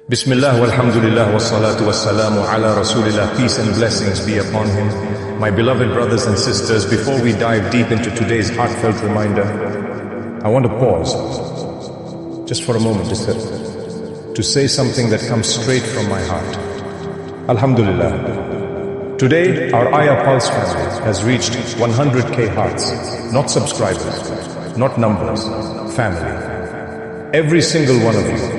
Bismillah walhamdulillah wassalatu wassalamu ala rasulillah. Peace and blessings be upon him. My beloved brothers and sisters, before we dive deep into today's heartfelt reminder, I want to pause just for a moment to say something that comes straight from my heart. Alhamdulillah. Today, our Ayah Pulse family has reached 100k hearts, not subscribers, not numbers, family. Every single one of you,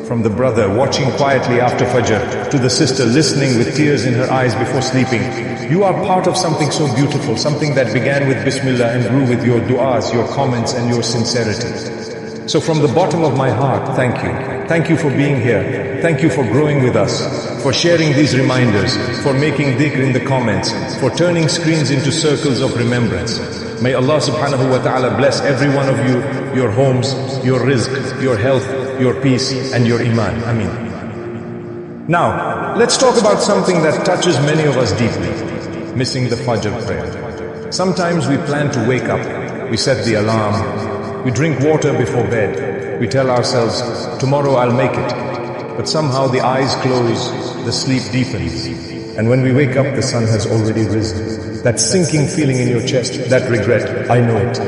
from the brother watching quietly after Fajr to the sister listening with tears in her eyes before sleeping, you are part of something so beautiful, something that began with Bismillah and grew with your du'as, your comments and your sincerity. So from the bottom of my heart, thank you. Thank you for being here. Thank you for growing with us, for sharing these reminders, for making dhikr in the comments, for turning screens into circles of remembrance. May Allah subhanahu wa ta'ala bless every one of you, your homes, your rizq, your health, your peace and your iman. Ameen. Now, let's talk about something that touches many of us deeply, missing the Fajr prayer. Sometimes we plan to wake up, we set the alarm, we drink water before bed, we tell ourselves, tomorrow I'll make it. But somehow the eyes close, the sleep deepens. And when we wake up, the sun has already risen. That sinking feeling in your chest, that regret, I know it.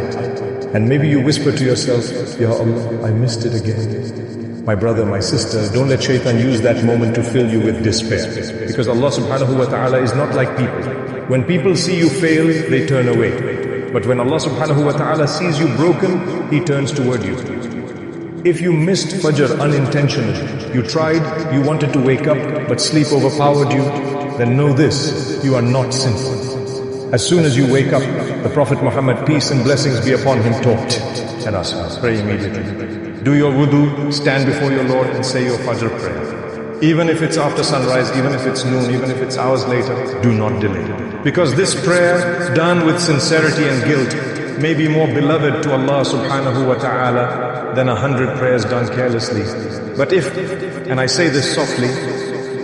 And maybe you whisper to yourself, Ya Allah, I missed it again. My brother, my sister, don't let shaitan use that moment to fill you with despair. Because Allah subhanahu wa ta'ala is not like people. When people see you fail, they turn away. But when Allah subhanahu wa ta'ala sees you broken, He turns toward you. If you missed Fajr unintentionally, you tried, you wanted to wake up, but sleep overpowered you, then know this, you are not sinful. As soon as you wake up, the Prophet Muhammad, peace and blessings be upon him, taught, and us, pray immediately. Do your wudu, stand before your Lord and say your Fajr prayer. Even if it's after sunrise, even if it's noon, even if it's hours later, do not delay. Because this prayer, done with sincerity and guilt, may be more beloved to Allah subhanahu wa ta'ala than 100 prayers done carelessly. But if, and I say this softly,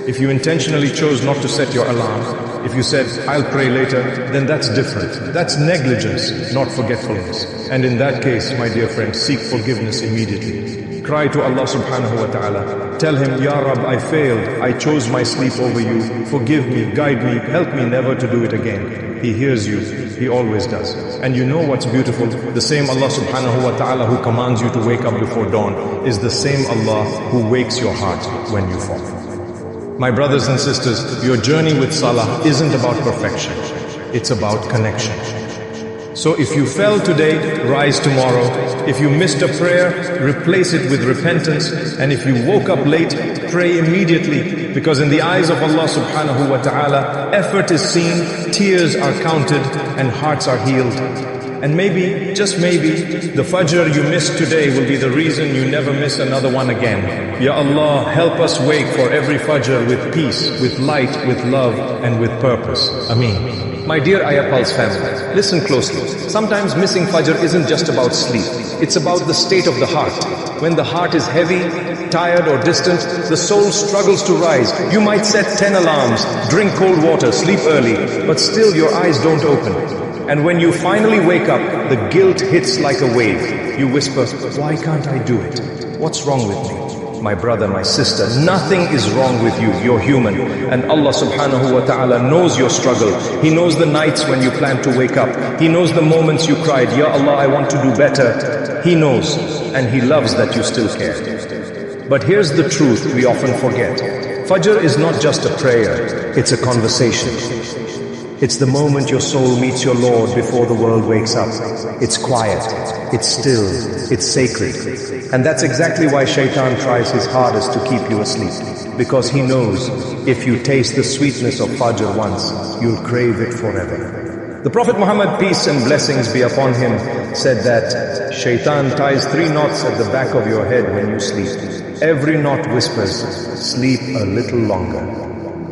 if you intentionally chose not to set your alarm, if you said, I'll pray later, then that's different. That's negligence, not forgetfulness. And in that case, my dear friend, seek forgiveness immediately. Cry to Allah subhanahu wa ta'ala. Tell Him, Ya Rab, I failed. I chose my sleep over you. Forgive me, guide me, help me never to do it again. He hears you. He always does. And you know what's beautiful? The same Allah subhanahu wa ta'ala who commands you to wake up before dawn is the same Allah who wakes your heart when you fall. My brothers and sisters, your journey with Salah isn't about perfection. It's about connection. So if you fell today, rise tomorrow. If you missed a prayer, replace it with repentance. And if you woke up late, pray immediately. Because in the eyes of Allah subhanahu wa ta'ala, effort is seen, tears are counted, and hearts are healed. And maybe, just maybe, the Fajr you missed today will be the reason you never miss another one again. Ya Allah, help us wake for every Fajr with peace, with light, with love, and with purpose. Ameen. My dear Ayah Pulse family, listen closely. Sometimes missing Fajr isn't just about sleep. It's about the state of the heart. When the heart is heavy, tired or distant, the soul struggles to rise. You might set 10 alarms, drink cold water, sleep early, but still your eyes don't open. And when you finally wake up, the guilt hits like a wave. You whisper, why can't I do it? What's wrong with me? My brother, my sister, nothing is wrong with you. You're human. And Allah subhanahu wa ta'ala knows your struggle. He knows the nights when you plan to wake up. He knows the moments you cried, Ya Allah, I want to do better. He knows, and He loves that you still care. But here's the truth we often forget. Fajr is not just a prayer, it's a conversation. It's the moment your soul meets your Lord before the world wakes up. It's quiet, it's still, it's sacred. And that's exactly why shaitan tries his hardest to keep you asleep. Because he knows if you taste the sweetness of Fajr once, you'll crave it forever. The Prophet Muhammad, peace and blessings be upon him, said that shaitan ties 3 knots at the back of your head when you sleep. Every knot whispers, sleep a little longer.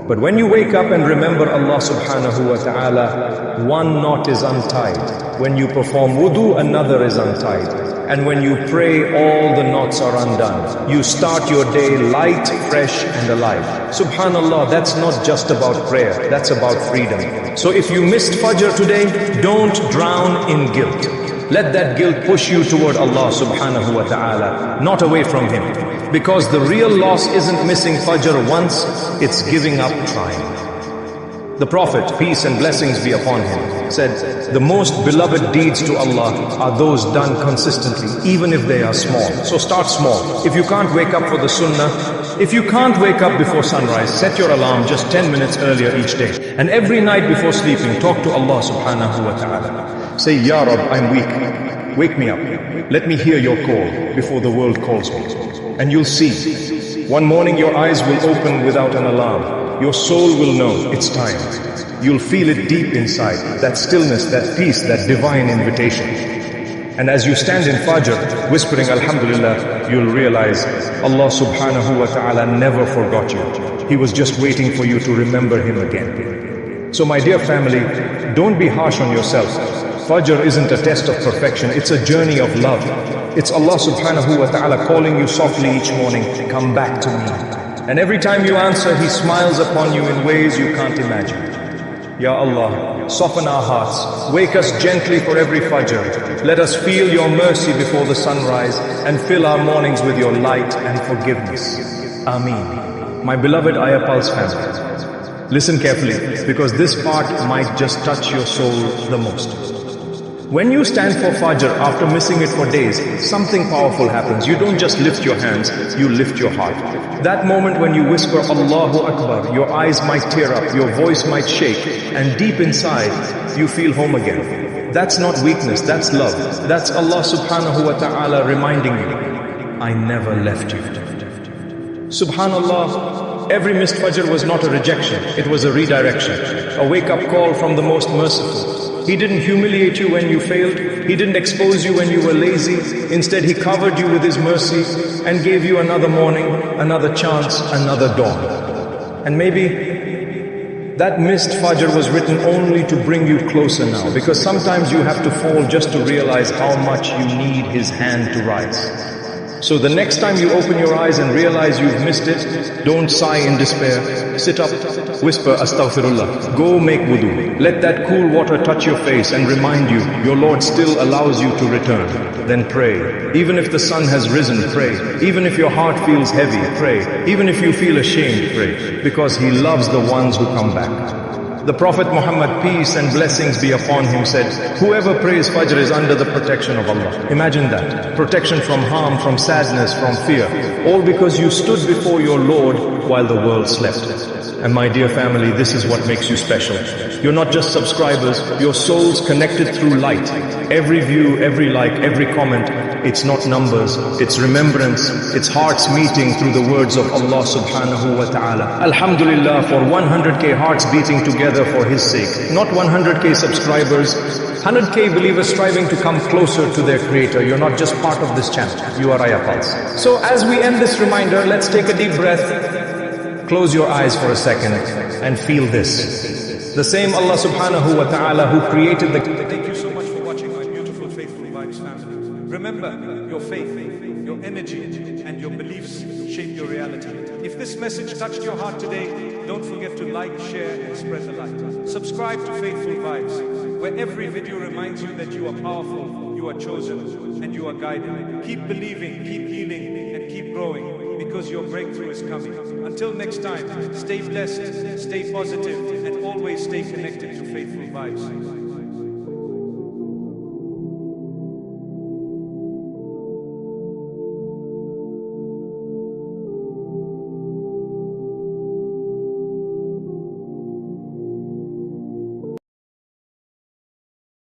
But when you wake up and remember Allah subhanahu wa ta'ala, 1 knot is untied. When you perform wudu, another is untied. And when you pray, all the knots are undone. You start your day light, fresh and alive. Subhanallah, that's not just about prayer, that's about freedom. So if you missed Fajr today, don't drown in guilt. Let that guilt push you toward Allah subhanahu wa ta'ala, not away from Him. Because the real loss isn't missing Fajr once, it's giving up trying. The Prophet, peace and blessings be upon him, said, the most beloved deeds to Allah are those done consistently, even if they are small. So start small. If you can't wake up for the sunnah, if you can't wake up before sunrise, set your alarm just 10 minutes earlier each day. And every night before sleeping, talk to Allah subhanahu wa ta'ala. Say, Ya Rab, I'm weak. Wake me up. Let me hear your call before the world calls me. And you'll see. One morning your eyes will open without an alarm. Your soul will know it's time. You'll feel it deep inside, that stillness, that peace, that divine invitation. And as you stand in Fajr, whispering Alhamdulillah, you'll realize Allah subhanahu wa ta'ala never forgot you. He was just waiting for you to remember Him again. So my dear family, don't be harsh on yourself. Fajr isn't a test of perfection, it's a journey of love. It's Allah subhanahu wa ta'ala calling you softly each morning, come back to me. And every time you answer, He smiles upon you in ways you can't imagine. Ya Allah, soften our hearts, wake us gently for every Fajr. Let us feel Your mercy before the sunrise and fill our mornings with Your light and forgiveness. Ameen. My beloved Ayah Pulse family, listen carefully because this part might just touch your soul the most. When you stand for Fajr after missing it for days, something powerful happens. You don't just lift your hands, you lift your heart. That moment when you whisper Allahu Akbar, your eyes might tear up, your voice might shake, and deep inside, you feel home again. That's not weakness, that's love. That's Allah subhanahu wa ta'ala reminding you, I never left you. Subhanallah, every missed Fajr was not a rejection, it was a redirection, a wake-up call from the most merciful. He didn't humiliate you when you failed. He didn't expose you when you were lazy. Instead, He covered you with His mercy and gave you another morning, another chance, another dawn. And maybe that missed Fajr was written only to bring you closer now, because sometimes you have to fall just to realize how much you need His hand to rise. So the next time you open your eyes and realize you've missed it, don't sigh in despair. Sit up, whisper Astaghfirullah, go make wudu. Let that cool water touch your face and remind you, your Lord still allows you to return. Then pray. Even if the sun has risen, pray. Even if your heart feels heavy, pray. Even if you feel ashamed, pray. Because He loves the ones who come back. The Prophet Muhammad, peace and blessings be upon him, said, whoever prays Fajr is under the protection of Allah. Imagine that. Protection from harm, from sadness, from fear. All because you stood before your Lord while the world slept. And my dear family, this is what makes you special. You're not just subscribers, your soul's connected through light. Every view, every like, every comment, it's not numbers, it's remembrance, it's hearts meeting through the words of Allah subhanahu wa ta'ala. Alhamdulillah for 100k hearts beating together for His sake. Not 100k subscribers, 100k believers striving to come closer to their Creator. You're not just part of this channel, you are Ayah Pulse. So as we end this reminder, let's take a deep breath. Close your eyes for a second and feel this. The same Allah subhanahu wa ta'ala who created the... Thank you so much for watching my beautiful Faithful Vibes family. Remember, your faith, your energy, and your beliefs shape your reality. If this message touched your heart today, don't forget to like, share, and spread the light. Subscribe to Faithful Vibes, where every video reminds you that you are powerful, you are chosen, and you are guided. Keep believing, keep healing, and keep growing, because your breakthrough is coming. Until next time, stay blessed, stay positive, and always stay connected to Faithful Vibes.